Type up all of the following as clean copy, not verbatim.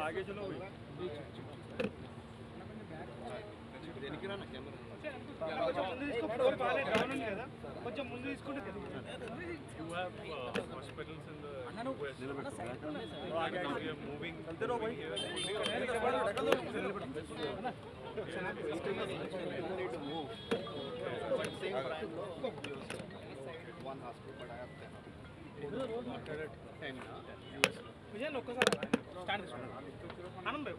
आगे चलो కొంచెం ముందు తీసుకుంటే you have hospitals in the west we are moving one hospital but I have 10 Vijayan ఒక్కసారి స్టాండ్ తీసుకోండి ఆనంద్ భాయ్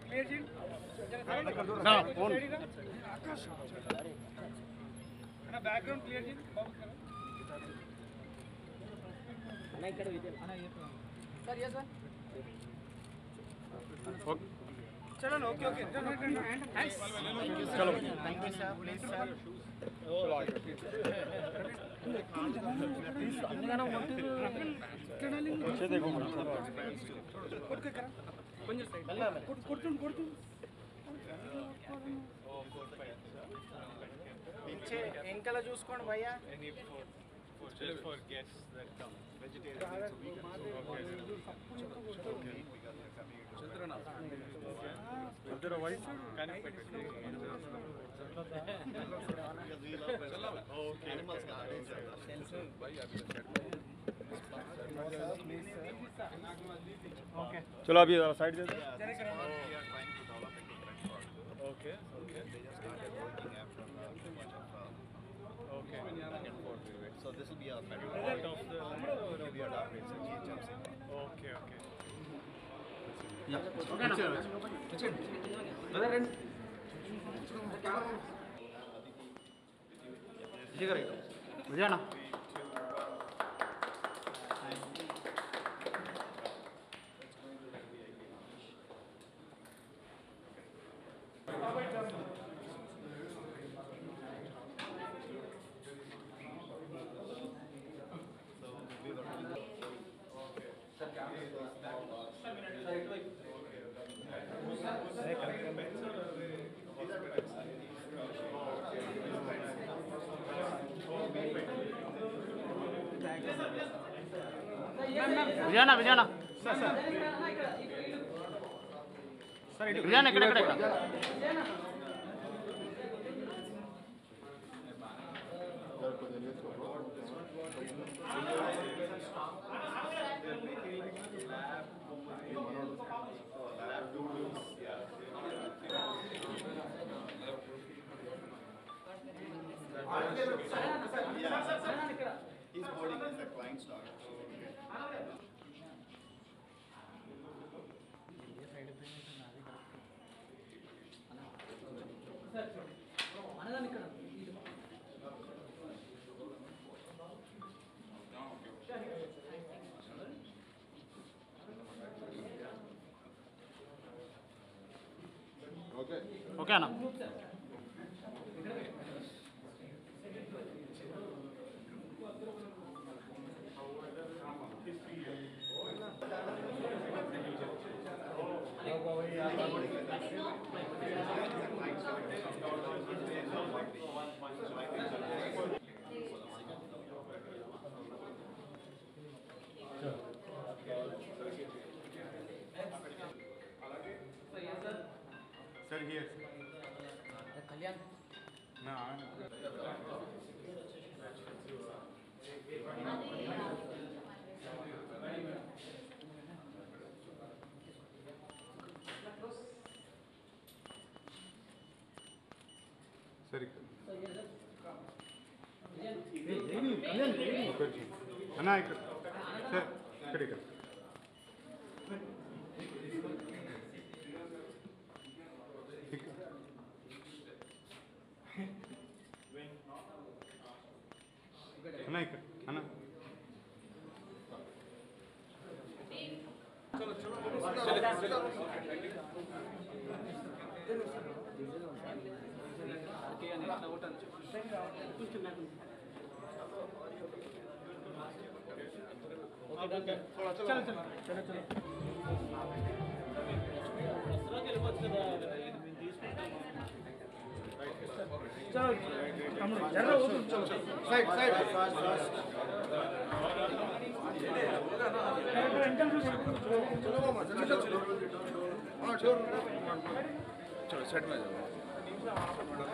క్లియర్ చేయండి నా ఫోన్ ఆకాష్ అన్న బ్యాక్గ్రౌండ్ క్లియర్ చేయండి బాబు అన్న ఇక్కడ విజయన్ అన్న సార్ yes sir चलो ओके ओके थैंक्स चलो thank you sir please sir अन्नगाना देखो కొంచెం సైడ్ కొడుతుంది పీछे వెనకాల చూసుకోండి భయ్యా any for guests that come vegetarian so we can voice can okay animals okay चलो अभी साइड दे दो okay okay they just started working after okay so this will be a federal part of the we are operates in GHMC okay okay yeah okay brother and जी करेगा मुझे ना विजयना विजयना विजयना इकडे इकडे he's boarding as a client star okay okay ana Sir, here. Kalyan. No. Sorry. Anna, sir, here. Anna, Anna. चलो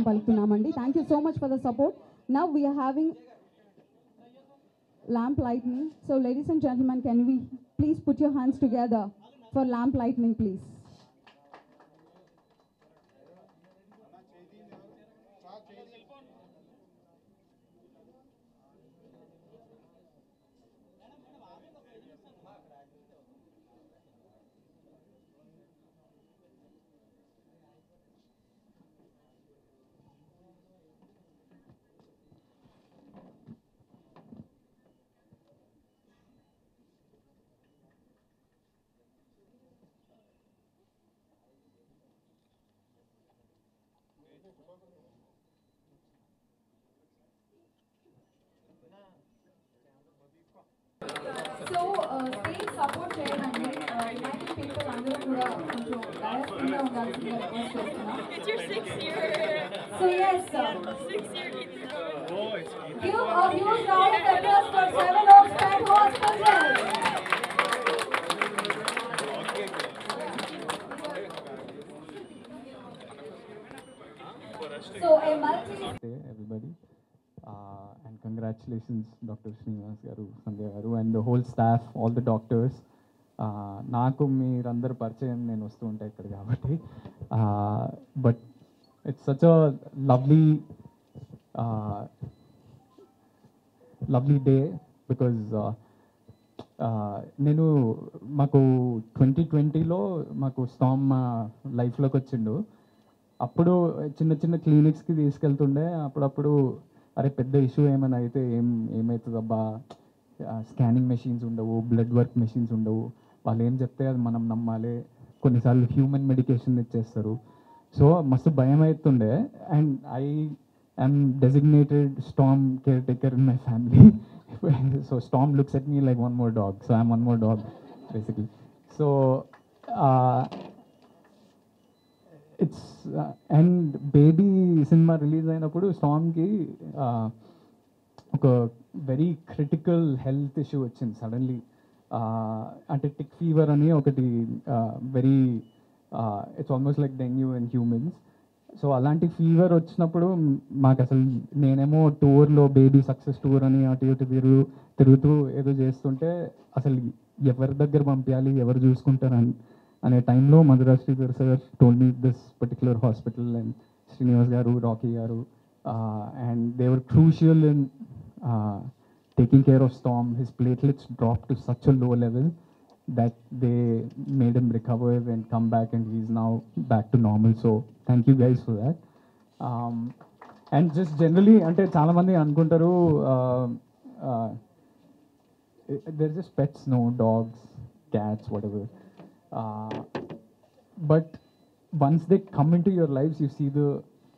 పలుకుతున్నామండి. Thank you so much for the support. Now we are having lamp lightning. So ladies and gentlemen, can we please put your hands together for lamp lightning, please. So, state support చేయాలండి. United people అందరూ కూడా కొంచెం డైరెక్ట్గా ఉండాల్సిందిగా request చేస్తున్నాం. It's your 6th year. So yes, 6th year Ethan. give a huge round of applause for Seven Oaks Pet Hospital. So a multi Hey everybody, and congratulations Dr. Srinivas garu, Sandhya garu, and the whole staff, all the doctors. నాకు మీరందరూ పరిచయం నేను వస్తూ ఉంటాయి ఇక్కడ కాబట్టి, but it's such a lovely day because నేను మాకు 2020లో మాకు స్టామ్ లైఫ్లోకి వచ్చిండు. అప్పుడు చిన్న చిన్న క్లినిక్స్కి తీసుకెళ్తుండే. అప్పుడప్పుడు అరే పెద్ద ఇష్యూ ఏమైనా అయితే ఏమవుతుంది అబ్బా, స్కానింగ్ మెషిన్స్ ఉండవు, బ్లడ్ వర్క్ మెషిన్స్ ఉండవు, వాళ్ళు ఏం చెప్తే అది మనం నమ్మాలి, కొన్నిసార్లు హ్యూమన్ మెడికేషన్ ఇచ్చేస్తారు. సో మస్తు భయం అవుతుండే. And I am designated Storm caretaker in my family. So Storm looks at me like one more dog. So I'm one more dog, basically. So it's and baby cinema release అయినప్పుడు Stormకి ఒక very critical health issue వచ్చింది suddenly. అంటే tick fever అని ఒకటి very it's almost like dengue in humans. So అలాంటి fever వచ్చినప్పుడు మాకు అసలు నేనేమో టూర్లో బేబీ సక్సెస్ టూర్ అని అటు ఇటు తిరుగుతూ ఏదో చేస్తుంటే అసలు ఎవరి దగ్గర పంపించాలి, ఎవరు చూసుకుంటారు అనే టైంలో Madhura Sridhar sir told me this particular hospital, and Srinivas గారు, రాకీ గారు, and they were crucial in taking care of Storm. His platelets dropped to such a low level that they made him recover and come back, and he's now back to normal. So thank you guys for that. And just generally, ante chaala mandi anukuntaru they're just pets, no, dogs, cats, whatever. But once they come into your lives, you see the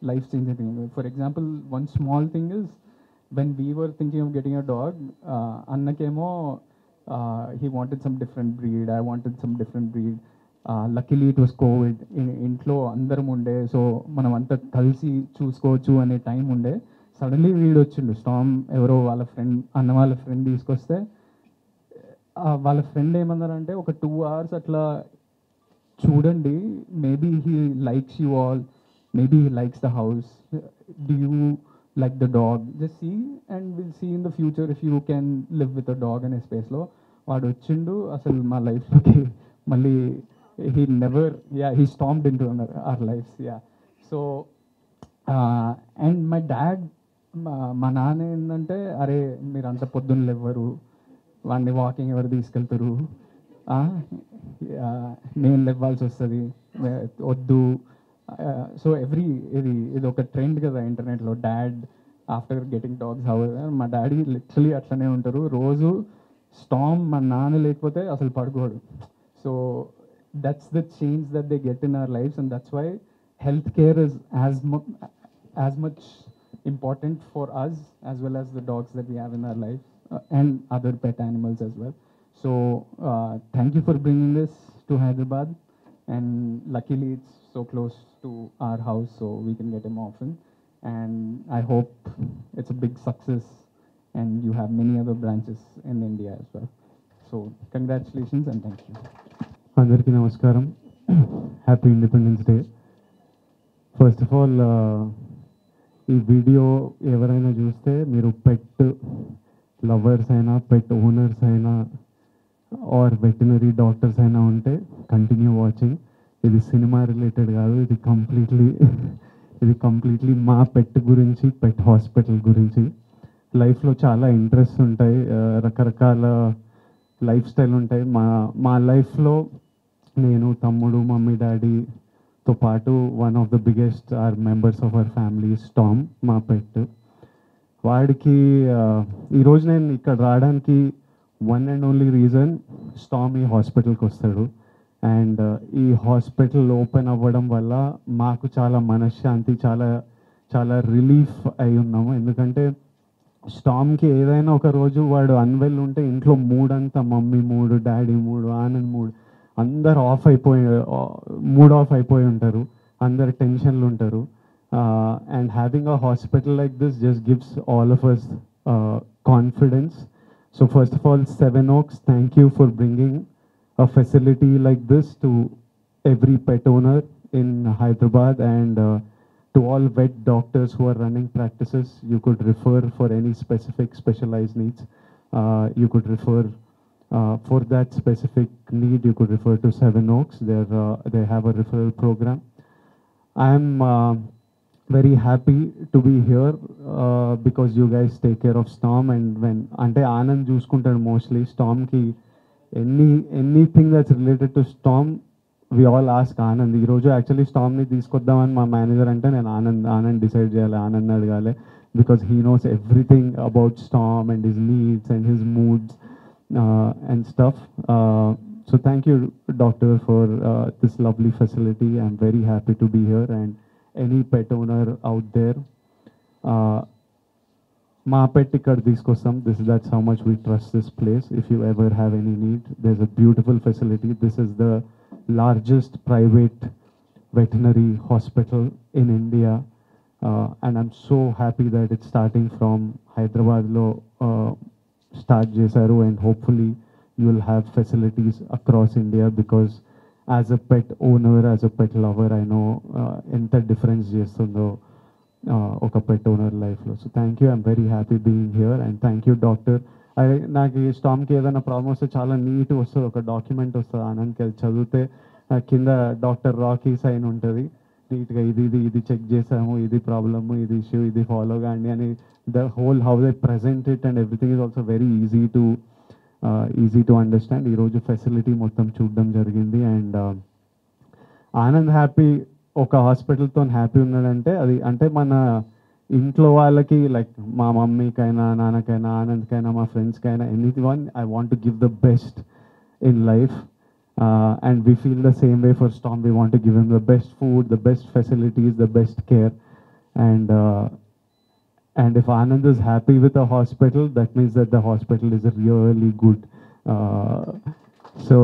life changing thing. For example, one small thing is when we were thinking of getting a dog, Annakemo, he wanted some different breed, I wanted some different breed. Luckily it was COVID, ఇంట్లో అందరం ఉండే, so మనం అంతా కలిసి చూసుకోవచ్చు అనే time ఉండే. Suddenly వీడు వచ్చిండు స్టామ్, ఎవరో వాళ్ళ ఫ్రెండ్, అన్న వాళ్ళ ఫ్రెండ్ తీసుకొస్తే వాళ్ళ ఫ్రెండ్ ఏమన్నారంటే ఒక 2 hours అట్లా చూడండి, maybe he likes you all, maybe he likes the house, do you like the dog, just see and we'll see in the future if you can live with a dog in a space lo. Vaadu వచ్చిండు అసలు మా లైఫ్లోకి మళ్ళీ, he never, yeah, he stormed into our lives, yeah. So and my dad, మా నాన్న ఏంటంటే అరే మీరు అంత పొద్దున్న లేవరు, వాడిని వాకింగ్ ఎవరు తీసుకెళ్తారు, నేను లేవాల్సి వస్తుంది, వద్దు. సో ఇది ఒక ట్రెండ్ కదా ఇంటర్నెట్లో, dad after getting dogs how. మా డాడీ లిటరలీ అట్లనే ఉంటారు, రోజు స్టామ్ మా నాన్న లేకపోతే అసలు పడుకోడు. So that's the change that they get in our lives, and that's why health care is as much important for us as well as the dogs that we have in our life, and other pet animals as well. So thank you for bringing this to Hyderabad, and luckily it's so close to our house, so we can get him often. and I hope it's a big success and you have many other branches in India as well. So congratulations and thank you. అందరికీ నమస్కారం. Happy independence day. First of all ఈ video ఎవరైనా చూస్తే మీరు pet lovers అయినా పెట్ owners అయినా are veterinary doctors అయినా ఉంటే కంటిన్యూ వాచింగ్. ఇది సినిమా రిలేటెడ్ కాదు, ఇది కంప్లీట్లీ మా పెట్ గురించి, పెట్ హాస్పిటల్ గురించి. లైఫ్లో చాలా ఇంట్రెస్ట్ ఉంటాయి, రకరకాల లైఫ్ స్టైల్ ఉంటాయి. మా లైఫ్లో నేను, తమ్ముడు, మమ్మీ, డాడీతో పాటు one of the biggest members of our family Tom, మా పెట్. వాడికి ఈరోజు నేను ఇక్కడ రావడానికి one and only reason, Tom ఈ హాస్పిటల్కి వస్తాడు. అండ్ ఈ హాస్పిటల్ ఓపెన్ అవ్వడం వల్ల మాకు చాలా మనశ్శాంతి, చాలా రిలీఫ్ అయి ఉన్నాము. ఎందుకంటే స్టామ్కి ఏదైనా ఒక రోజు వాడు అన్వెల్ ఉంటే ఇంట్లో మూడంతా, మమ్మీ మూడు, డాడీ మూడు, ఆనంద్ మూడు, అందరు మూడ్ ఆఫ్ అయిపోయి ఉంటారు, అందరు టెన్షన్లు ఉంటారు. And having a hospital like this just gives all of us confidence. So first of all Seven Oaks, thank you for bringing a facility like this to every pet owner in Hyderabad, and to all vet doctors who are running practices. You could refer for any specific specialized needs. You could refer for that specific need, you could refer to Seven Oaks. They have a referral program. I am very happy to be here because you guys take care of Storm, and when ante Anand చూసుకుంటాడు mostly Storm ki anything that's related to Storm, we all ask Anand. ఈ రోజు actually స్టామ్ని తీసుకొద్దామని మా manager అంటే నేను Anand decide చేయాలి, ఆనంద్ అడగాలి, because he knows everything about storm and his needs and his moods and stuff. So thank you, doctor, for this lovely facility. I'm very happy to be here, and any pet owner out there, మా pet ikkada తీసుకొస్తాం. That's how much we trust this place. If you ever have any need, there's a beautiful facility. This is the largest private veterinary hospital in India, and I'm so happy that it's starting from Hyderabad lo start చేశారు, and hopefully you will have facilities across India, because as a pet owner, as a pet lover, I know ఎంత difference చేస్తుందో ఒక పెట్ owner లైఫ్లో. So thank you, I'm very happy being here, and thank you doctor. నాకు ఈ స్టామ్కి ఏదైనా problem వస్తే చాలా నీట్గా వస్తుంది, ఒక డాక్యుమెంట్ వస్తుంది ఆనంద్కి, అది చదివితే కింద డాక్టర్ రాకీ సైన్ ఉంటుంది నీట్గా, ఇది చెక్ చేసాము, ఇది ప్రాబ్లము, ఇది ఇష్యూ, ఇది ఫాలో కాండి అని. The whole how they present it and everything is also very easy to understand. ఈరోజు ఫెసిలిటీ మొత్తం చూడడం జరిగింది, అండ్ ఆనంద్ హ్యాపీ, ఒక హాస్పిటల్తో హ్యాపీ ఉన్నాడంటే అది అంటే మన ఇంట్లో వాళ్ళకి, లైక్ మా మమ్మీకైనా, నాన్నకైనా, ఆనంద్కైనా, మా ఫ్రెండ్స్కైనా, anyone, I want to give the best in life, and we feel the same way for Storm. We want to give him the best food, the best facilities, the best care, and if Anand is happy with the hospital, that means that the hospital is really good. So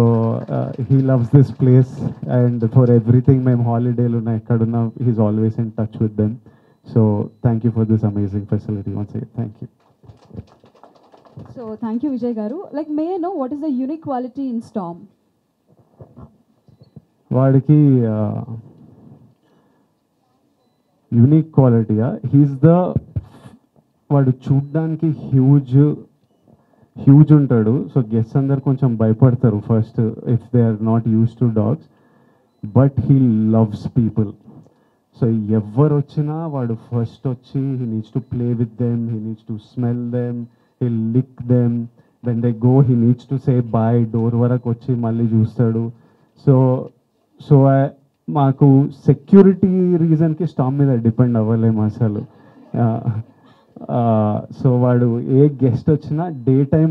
he loves this place, and for everything mem holiday lo na ekkaduna, he's always in touch with them. So thank you for this amazing facility once again. Thank you. So thank you, Vijay garu. Like, may I know what is the unique quality in Storm? వాడికి unique క్వాలిటీయా, వాడు చూడ్డానికి huge ఉంటాడు. So guest అందరు కొంచెం భయపడతారు first if they are not use to dogs, but he loves people. So ఎవరు వచ్చినా వాడు ఫస్ట్ వచ్చి he needs to play with them, he needs to smell them, he lick them. When they go he needs to say bye, door వరకు వచ్చి మళ్ళీ చూస్తాడు. So మాకు security రీజన్కి స్టామ్ మీద డిపెండ్ అవ్వలేము అసలు. సో వాడు ఏ గెస్ట్ వచ్చినా డే టైం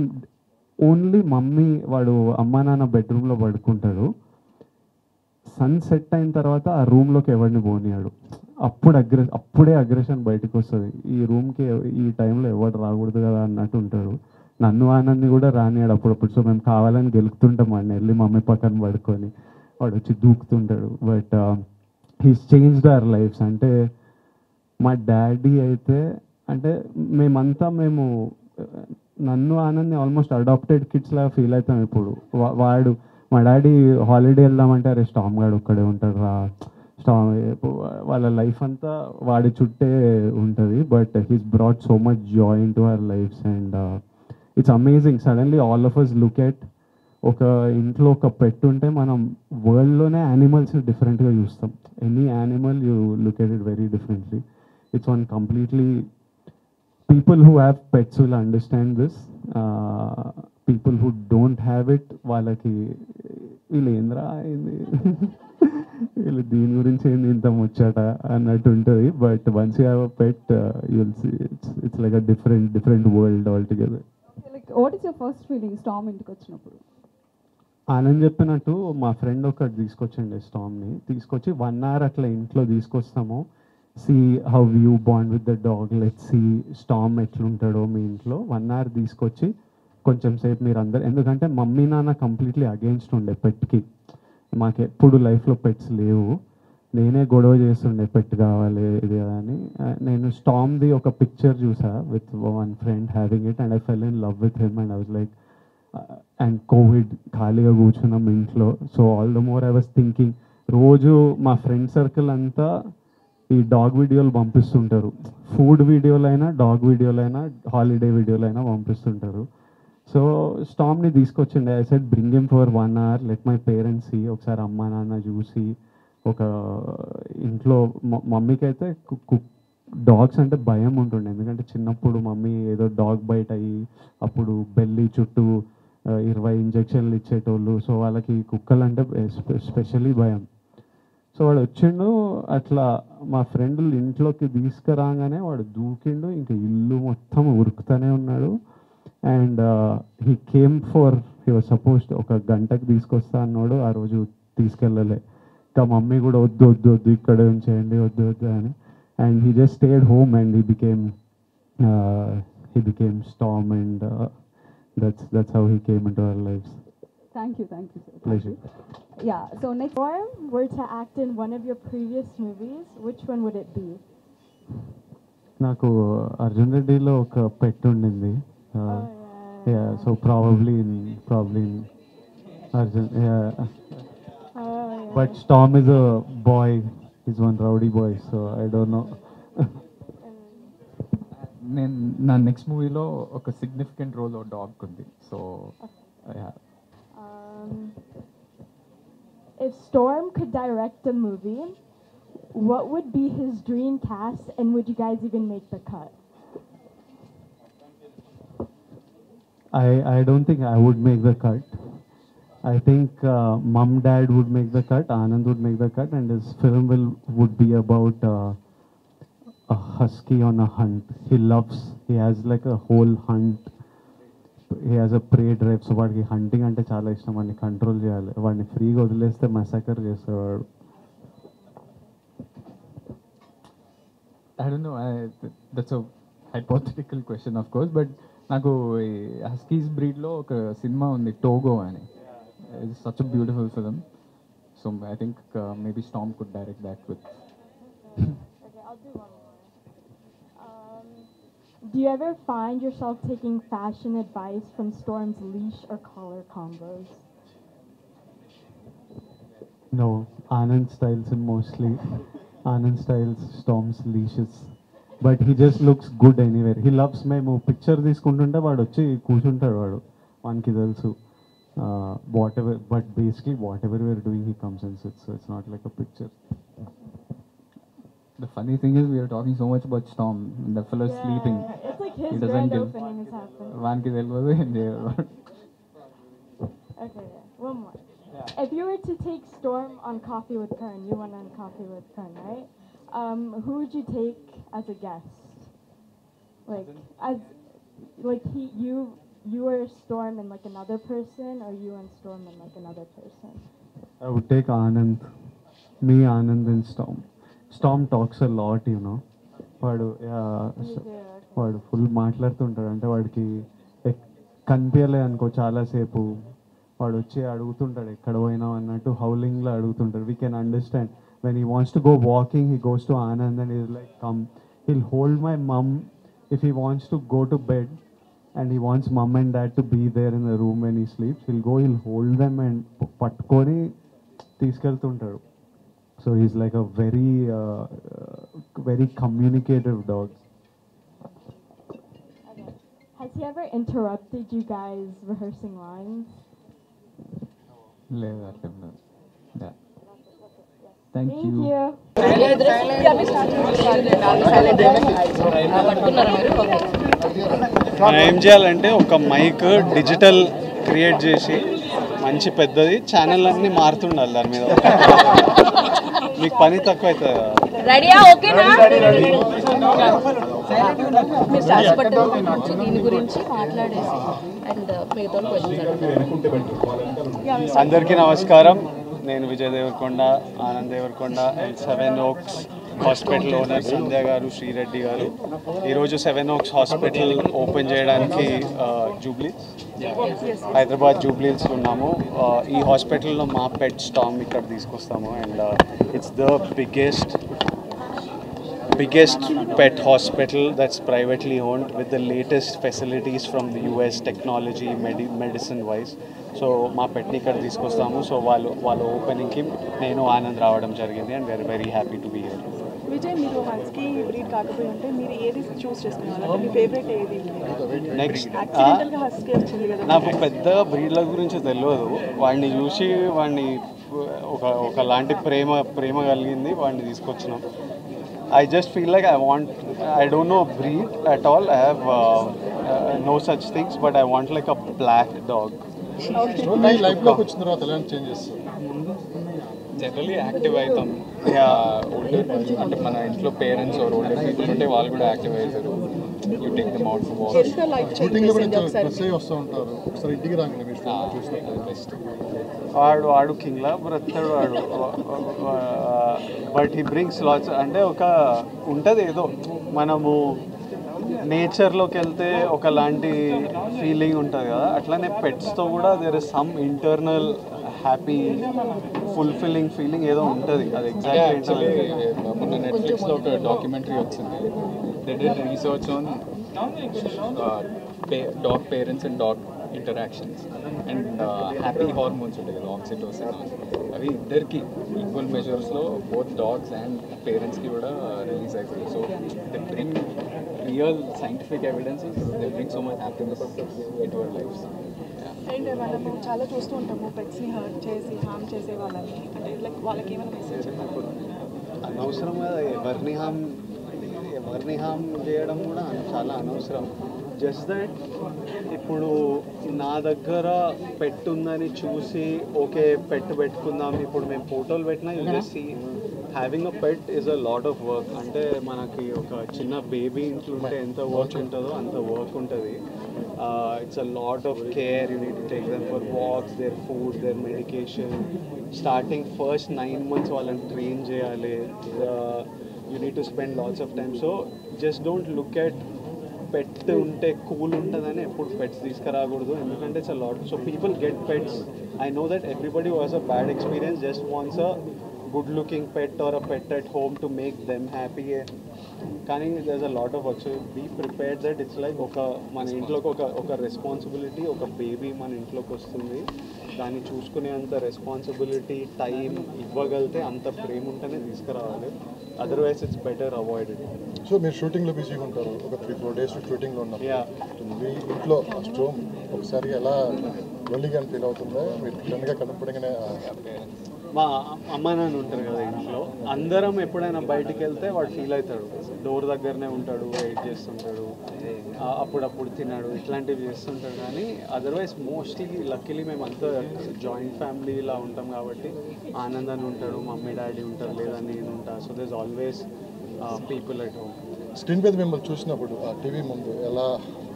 ఓన్లీ మమ్మీ, వాడు అమ్మా నాన్న బెడ్రూమ్లో పడుకుంటాడు. సన్సెట్ అయిన తర్వాత ఆ రూమ్లోకి ఎవరిని పోనీయాడు. అప్పుడే అగ్రెషన్ బయటకు వస్తుంది. ఈ రూమ్కి ఈ టైంలో ఎవరు రాకూడదు కదా అన్నట్టు ఉంటాడు. నన్ను ఆనంద్ని కూడా రానియాడు అప్పుడప్పుడు. సో మేము కావాలని గెలుకుతుంటాం వాడిని, వెళ్ళి మమ్మీ పక్కన పడుకొని వాడు వచ్చి దూకుతుంటాడు. But he's changed our lives. అంటే మా డాడీ అయితే అంటే మేము నన్ను ఆనంద్ని ఆల్మోస్ట్ అడాప్టెడ్ కిడ్స్ లాగా ఫీల్ అవుతాం ఇప్పుడు. వాడు మా డాడీ హాలిడే వెళ్దామంటే అరే స్టామ్ గాడు ఒక్కడే ఉంటాడు రా, స్టామ్ వాళ్ళ లైఫ్ అంతా వాడి చుట్టే ఉంటుంది. But he's brought so much joy in to our lives and it's amazing. Suddenly all of us look at ఒక ఇంట్లో ఒక పెట్ ఉంటే మనం వరల్డ్లోనే యానిమల్స్ డిఫరెంట్గా చూస్తాం. Any animal you look at it very differently. It's one completely people who have pets will understand this. People who don't have it, వాళ్ళకి వీళ్ళు ఏంద్రా అయింది వీళ్ళు దీని గురించి ఏంది ఇంత ముచ్చట అన్నట్టు ఉంటుంది. But once you have a pet you will see it's like a different world all together. Like, what is your first feeling Storm ఇంటికి వచ్చినప్పుడు? ఆనంద్ చెప్పినట్టు మా ఫ్రెండ్ ఒకటి తీసుకొచ్చండి స్టామ్ని. తీసుకొచ్చి 1 hour అట్లా ఇంట్లో తీసుకొస్తాము. See how you bond with the dog, let see Storm ఎట్లుంటాడో మీ ఇంట్లో. 1 hour తీసుకొచ్చి కొంచెం సేపు మీరు అందరు, ఎందుకంటే మమ్మీ నాన్న కంప్లీట్లీ అగేన్స్ట్ ఉండే పెట్కి. మాకు ఎప్పుడు లైఫ్లో పెట్స్ లేవు, నేనే గొడవ చేస్తుండే పెట్ కావాలి ఇది అని. నేను స్టామ్ది ఒక పిక్చర్ చూసా with one friend having it and I fell in love with him and I was like, and covid ఖాళీగా కూర్చున్నాం ఇంట్లో. So all the more I was thinking, రోజు మా ఫ్రెండ్ సర్కిల్ అంతా ఈ డాగ్ వీడియోలు పంపిస్తుంటారు. ఫుడ్ వీడియోలైనా, డాగ్ వీడియోలైనా, హాలిడే వీడియోలైనా పంపిస్తుంటారు. సో స్టామ్ని తీసుకొచ్చిండే. I said bring him for 1 hour, let my parents see, ఒకసారి అమ్మ నాన్న చూసి. ఒక ఇంట్లో మమ్మీకి అయితే డాగ్స్ అంటే భయం ఉంటుండే, ఎందుకంటే చిన్నప్పుడు మమ్మీ ఏదో డాగ్ బైట్ అయ్యి అప్పుడు బెల్లి చుట్టూ 20 ఇంజెక్షన్లు ఇచ్చేటోళ్ళు. సో వాళ్ళకి కుక్కలు అంటే స్పెషల్లీ భయం. సో వాడు వచ్చిండు, అట్లా మా ఫ్రెండ్ ఇంట్లోకి తీసుకురాగానే వాడు దూకిండు, ఇంకా ఇల్లు మొత్తం ఉరుకుతూనే ఉన్నాడు. And he came for, he was supposed ఒక గంటకి తీసుకొస్తా అన్నాడు. ఆ రోజు తీసుకెళ్ళలే. ఇంకా మమ్మీ కూడా వద్దు వద్దు వద్దు ఇక్కడే ఉంచేయండి వద్దు వద్దు అని. And he just stayed home and he became Storm and that's how he came into our lives. Thank you, sir. Pleasure. Yeah, so next. Storm were to act in one of your previous movies, which one would it be? నాకు అర్జున్ రెడ్డిలో ఒక pet ఉండింది. So probably in Arjun. But Storm is a boy, is one rowdy boy, so I don't know. నేను నా next మూవీలో ఒక significant role dog ఉంది. So If Storm could direct a movie, what would be his dream cast, and would you guys even make the cut? I don't think I would make the cut. I think mom, dad would make the cut, Anand would make the cut, and his film would be about a husky on a hunt. He has like a whole hunt. He has a prey drive, so వాడికి hunting అంటే చాలా ఇష్టం. వాడిని control చేయాలి, వాడిని ఫ్రీగా వదిలేస్తే massacre చేస్తాడు. I don't know, that's a hypothetical question of course, but నాకు హస్కీస్ బ్రీడ్లో ఒక సినిమా ఉంది టోగో అని. It's such a beautiful film. So I think maybe storm could direct that with. Okay, I'll do one more. Do you ever find yourself taking fashion advice from Storm's leash or collar combos? No, Anand styles him mostly. Anand styles Storm's leashes. But he just looks good anywhere. He loves మేము picture తీసుకుంటుంటే వాడు వచ్చి కూర్చుంటాడు. వానికి తెలుసు whatever, but basically whatever we are doing he comes and sits, so it's not like a picture. The funny thing is we are talking so much about Storm, the fellow is sleeping. It's like He his doesn't grand give- opening is happening. వానికి తెలియదు ఏం చేయదు. Okay, yeah. One more. If you were to take Storm on Coffee with Kern, you went on Coffee with Kern, right? Who would you take as a guest? You were Storm and like another person, or you and Storm and like another person? I would take Anand, me, Anand and Storm. Storm talks a lot, you know. వాడు వాడు full మాట్లాడుతుంటాడు. అంటే వాడికి కనిపించలేదు అనుకో చాలాసేపు, వాడు వచ్చి అడుగుతుంటాడు ఎక్కడ పోయినావు అన్నట్టు, హౌలింగ్లో అడుగుతుంటాడు. We can understand when he wants to go walking, he goes to Anand and is like come. he'll hold my mum if he wants to go to bed and he wants mum and dad to be there in the room when he sleeps. He'll hold them and పట్టుకొని తీసుకెళ్తుంటాడు. So he's like a very communicative dog. Has he ever interrupted you guys rehearsing lines? లేదు అట్లా thank Thank you. you. మనం ఏం చేయాలంటే ఒక mic digital create చేసి మంచి పెద్దది ఛానల్ అన్నీ మారుతుండాలి దాని మీద. మీకు పని తక్కువ అవుతుంది కదా. రెడీయా? ఓకేనా? మీరు రాసిపట్టు గురించి దీని గురించి మాట్లాడేసి అండ్ మిగతా క్వశ్చన్స్. అందరికీ నమస్కారం. నేను Vijay Deverakonda, Anand Deverakonda and 7 Oaks hospital owner Sandhya garu, Sri Reddy గారు. ఈరోజు 7 Oaks హాస్పిటల్ ఓపెన్ చేయడానికి హైదరాబాద్ జూబ్లీహిల్స్లో ఉన్నాము. ఈ హాస్పిటల్లో మా పెట్ స్టామ్ ఇక్కడ తీసుకొస్తాము and it's the biggest pet hospital that's privately owned with the latest facilities from the US technology, medicine wise. So మా పెట్టని ఇక్కడ తీసుకొస్తాము. సో వాళ్ళ ఓపెనింగ్కి నేను ఆనంద్ రావడం జరిగింది and we are very happy to be here. Vijay, మీరు హస్కీ బ్రీడ్ కాకపోయి ఉంటే మీరు ఏది చూస్ చేసుకున్నారు? మీ ఫేవరెట్ ఏది? నెక్స్ట్ యాక్సిడెంటల్గా హస్కీ వచ్చింది కదా. నాకు పెద్ద బ్రీడ్ల గురించి తెలియదు. వాడిని చూసి ఒకలాంటి ప్రేమ కలిగింది, వాడిని తీసుకొచ్చినాం. I just feel like I don't know breed at all. I have no such things, but I want like a black dog. లైఫ్లోకి వచ్చిన తర్వాత ఎలాంటి చేంజెస్? జనరల్లీ యాక్టివ్ అవుతాం. అంటే మన ఇంట్లో పేరెంట్స్ ఓల్డర్ పీపుల్ ఉంటే వాళ్ళు కూడా యాక్టివ్ అవుతారు. You take them out for walk. షూటింగ్లో కూడా ప్రెస్ అయ్యి వస్తూ ఉంటారు. ఒకసారి ఇంటికి రాగానే మీరు చూసినప్పుడు బెస్ట్. వాడు కింగ్లా బ్రతాడు వాడు. But he brings LADS. అంటే ఒక ఉంటుంది ఏదో మనము నేచర్లోకి వెళ్తే ఒకలాంటి ఫీలింగ్ ఉంటుంది కదా, అట్లానే పెట్స్తో కూడా there is some internal happy fulfilling feeling ఏదో ఉంటుంది. అది యాక్చువల్లీ మొన్న నెట్ఫ్లిక్స్లో ఒక డాక్యుమెంటరీ వచ్చింది. They did research on dog parents and dog interactions and happy hormones ఉంటాయి కదా, ఆక్సిటోసిన్, అవి ఇద్దరికి ఈక్వల్ మెజర్స్లో బోత్ డాగ్స్ అండ్ పేరెంట్స్కి కూడా రిలీజ్ అవుతాయి. So they bring real scientific evidences, they bring so much happiness in your lives. And మనము చాలా చూస్తూ ఉంటాము పెట్స్ని హర్ట్ చేసి హార్మ్ చేసే వాళ్ళని. అంటే లైక్ వాళ్ళకి ఏమైనా మెసేజ్ చెప్పాలి? అనవసరంగా ఎవరిని హామ్ చేయడం కూడా చాలా అనవసరం. జస్ట్ దట్ ఇప్పుడు నా దగ్గర పెట్ ఉందని చూసి ఓకే పెట్ పెట్టుకుందాం, ఇప్పుడు మేము ఫోటోలు పెట్టినా you just see having a pet is a lot of work. అంటే మనకి ఒక చిన్న బేబీ ఇంట్లో ఉంటే ఎంత వర్క్ ఉంటుందో అంత వర్క్ ఉంటుంది. It's a lot of care. You need to take them for walks, their food, their medication. Starting first 9 months వాళ్ళని ట్రైన్ చేయాలి. You need to spend lots of time. So just don't look at pet ఉంటే cool ఉంటుందని ఎప్పుడు pets తీసుకురాకూడదు, ఎందుకంటే it's a lot. So people get pets. I know that everybody was a bad experience, just wants a good looking pet or a pet at home to make them happy. కానీ there's a lot of work. So be prepared that it's like మన ఇంట్లోకి ఒక responsibility, ఒక baby మన ఇంట్లోకి వస్తుంది, దాన్ని చూసుకునే అంత రెస్పాన్సిబిలిటీ టైం ఇవ్వగలిగితే, అంత ప్రేమ ఉంటేనే తీసుకురావాలి. Otherwise it's better avoided. So మీరు షూటింగ్లో బిజీగా ఉంటారు, ఒక 3-4 days షూటింగ్లో ఉన్నారు. మీ ఇంట్లో స్ట్రోమ్ ఒకసారి ఎలా లోన్లీగా ఫీల్ అవుతుందా? మీరు సడన్గా కనపడగానే మా అమ్మ నాన్న ఉంటారు కదా ఇంట్లో, అందరం ఎప్పుడైనా బయటికి వెళ్తే వాడు ఫీల్ అవుతాడు. డోర్ దగ్గరనే ఉంటాడు, వెయిట్ చేస్తుంటాడు, అప్పుడప్పుడు తిన్నాడు, ఇట్లాంటివి చేస్తుంటాడు. కానీ అదర్వైజ్ మోస్ట్లీ లక్కీలీ మేము అంతా జాయింట్ ఫ్యామిలీలా ఉంటాం కాబట్టి ఆనందాన్ని ఉంటాడు, మమ్మీ డాడీ ఉంటారు, లేదా నేను ఉంటా. So there is always people at home. Screen మీద మిమ్మల్ని చూసినప్పుడు ఆ టీవీ ముందు ఎలా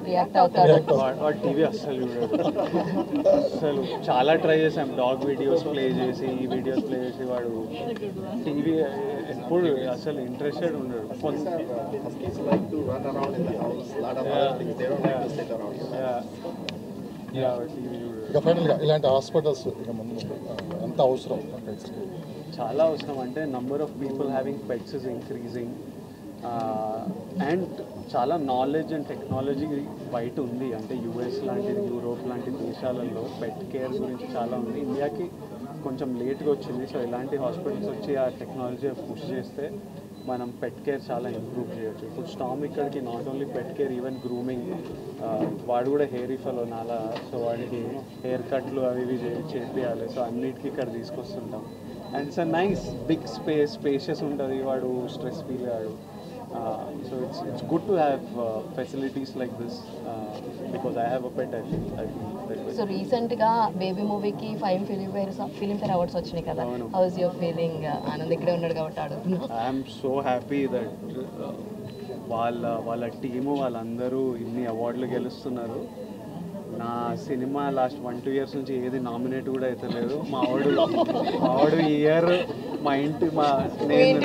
వాడు టీవీ అస్సలు చూడాడు. అసలు చాలా ట్రై చేసాం, డాగ్ వీడియోస్ ప్లే చేసి, ఈ వీడియోస్ ప్లే చేసి, వాడు టీవీ ఎప్పుడు అసలు ఇంట్రెస్టెడ్ ఉన్నాడు. ఇక ఫైనల్గా ఇలాంటి హాస్పిటల్స్ ఇక ముందు ఎంత అవసరం? చాలా అవసరం. అంటే number of people having pets is increasing. And చాలా నాలెడ్జ్ అండ్ టెక్నాలజీ బయట ఉంది. అంటే యూఎస్ లాంటిది, యూరోప్ లాంటి దేశాలలో పెట్ కేర్ గురించి చాలా ఉంది. ఇండియాకి కొంచెం లేట్గా వచ్చింది. సో ఇలాంటి హాస్పిటల్స్ వచ్చి ఆ టెక్నాలజీ పుష్ చేస్తే మనం పెట్ కేర్ చాలా ఇంప్రూవ్ చేయొచ్చు. ఇప్పుడు స్టామ్ ఇక్కడికి not only pet care, even grooming, వాడు కూడా హెయిర్ ఫాల్ నాలా, సో వాడికి హెయిర్ కట్లు అవి ఇవి చేయాలి. సో అన్నిటికీ ఇక్కడ తీసుకొస్తుంటాం. And it's a nice big spacious ఉంటుంది, వాడు స్ట్రెస్ ఫీల్ కాడు. So it's good to have facilities like this because I have a pet. I feel that way. So రీసెంట్గా బేబీ మూవీకి 5 ఫిలింఫేర్ అవార్డ్స్ వచ్చినాయి కదా, how is your feeling? Anand ఇక్కడే ఉన్నాడు కాబట్టి అడుగుతున్నా. ఐఎమ్ సో హ్యాపీ దట్ వాళ్ళ టీము వాళ్ళందరూ ఇన్ని అవార్డులు గెలుస్తున్నారు. నా సినిమా లాస్ట్ 1-2 years నుంచి ఏది నామినేట్ కూడా అయితే లేదు. మా వాడు ఈ ఇయర్ నేను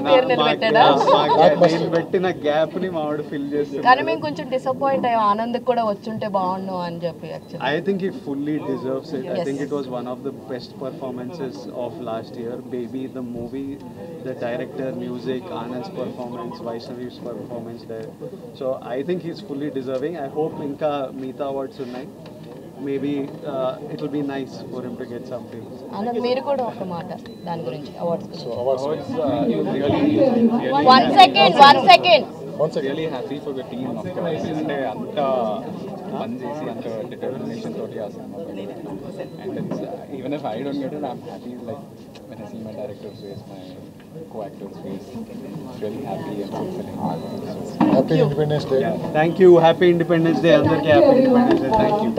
పెట్టిన గ్యాప్ ని మా వాడు ఫిల్ చేస్తాడు. కానీ మేము కొంచెం డిసప్పాయింట్ అయ్యాం, ఆనంద్ కూడా వచ్చుంటే బాగుండు అని చెప్పి. I think he fully deserves it. I think it was one of the best performances of last year. Baby, the movie, the director, music, Anand's performance, Vaishnavi's performance there. So I think he's fully deserving. I hope inka meeta awards unnai. Maybe it will be nice for him to get something. Anand, మీరు కూడా ఒక మాట దాని గురించి awards గురించి. So awards. One second. Really happy for the team of course. అంటే అంత పని చేసి అంత డిటర్మినేషన్ తోటి ఆ cinema. And it's even if I don't get it, I'm happy like when I see my director's face, my co-actor's face. Really happy and fulfilling. Happy Independence Day. Thank you. Happy Independence Day. Andarki happy Independence Day. Thank you.